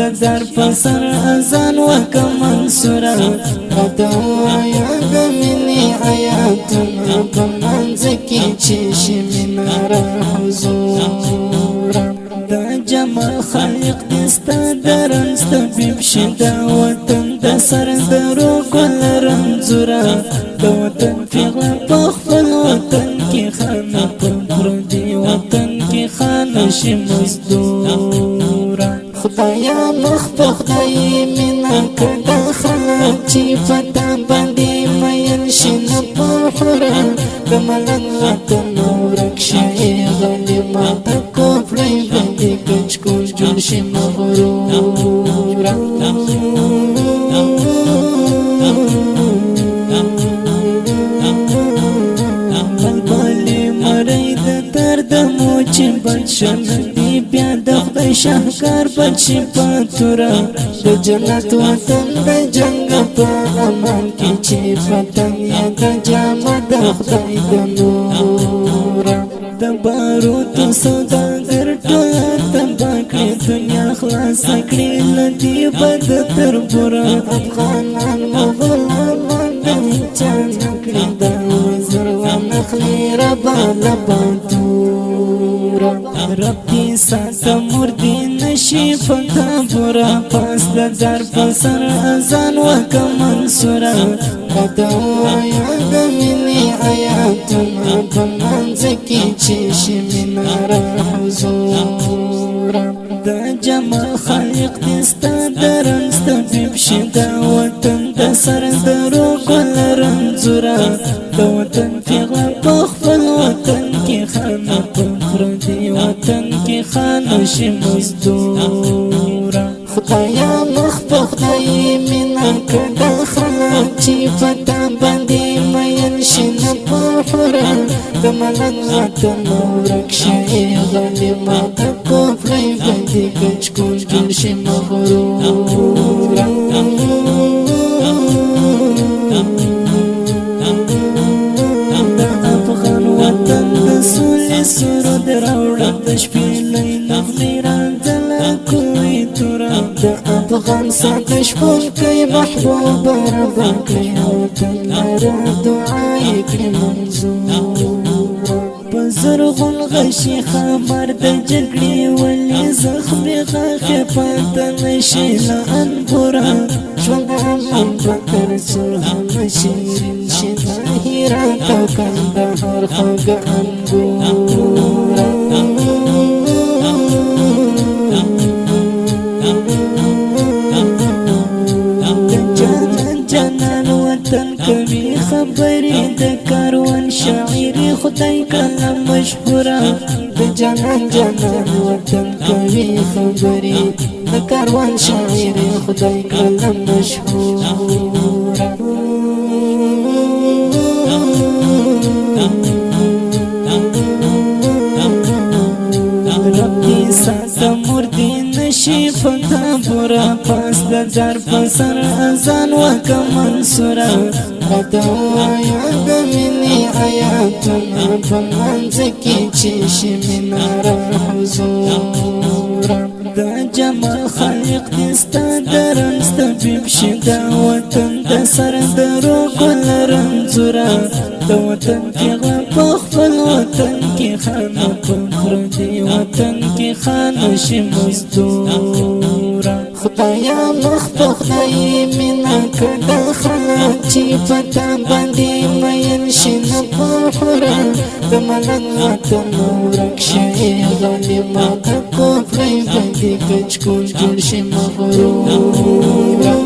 در پسر ازان وکم منصورا ردوایا دمینی آیاتنا بمنزکی چیشی منارا حضورا دا جمع خالق دستا درنس طبیب شدا وطن دا سر درو گل رمزورا دا وطن فیغلا پخفل وطن کی خانا پردی وطن کی خانا شی مزدورا خدایا مخبخ دای منا کدا خلق چی فتا باندی میل شن پوحرا دملن وطن ورک شای غلی ما دا کفری باندی کچ کچ جل شی مغرورا چی بچن دی بیا د خدای شاهکار بچی پاتورا د جنت وطن د جنگ په امان کې چې وطن یا د جامه د خدای د نور د باروت سوداګر ټول تبا کړی دنیا خلاص کړی لدی بد تر پورا افغانان مغولان د چان کړی د وزر و نخلی ربا لباتو رب دی ساتا مردی نشی فتا برا پاس در پسر ازان وکم منصورا ردوایا دمینی آیاتنا بمنزکی چیشی منارا حضورا دا جمع خالق دستا درنس طبیب شدا وطن دا سر درو گل رمزورا دا وطن فیغلا پخفل وطن کی خانا پردی وطن کی خانا شی مزدورا خدایا مخبخ دای منا کدا خلق چی فتا باندی میل شن پوحرا دملن وطن ورک شای غلی ما دا کفری باندی کچ کچ جل شی مغرورا سرود راوړه د شپې لۍ نغمې راځله کوی توره د افغان ساعت شپون کوي محبوب ربا کړي وطن لره دعای کړي منظوره په زرغون غشي خبر د جګړې ولې زخمې غاښې پاته نشي له انګوره ژوند هم بکر څو هم شیرین شي هرات او کندهار خوږه انګوره جانان وطن کوي خبرې د کاروان شاعري خدای کله مشهوره د جانان وطن کوي خبرې د کاروان شاعري خدای کله مشهوره ساتا مردی نشی فتا برا پاس در پسر ازان وکم منصورا ردوایا دمینی آیاتنا بمنزکی چیشی منارا حضورا دا جمع خالق دستا درنس طبیب شدا وطن دا سر درو گل رمزورا دا وطن فیغلا پخفل وطن کی خانا پردی وطن کی خانا شی مزدورا خدایا مخبخ دای منا کدا خلق چی فتا باندی میل شن پوحرا دملن وطن ورک شای غلی ما دا کفری باندی کچ کچ جل شی مغرورا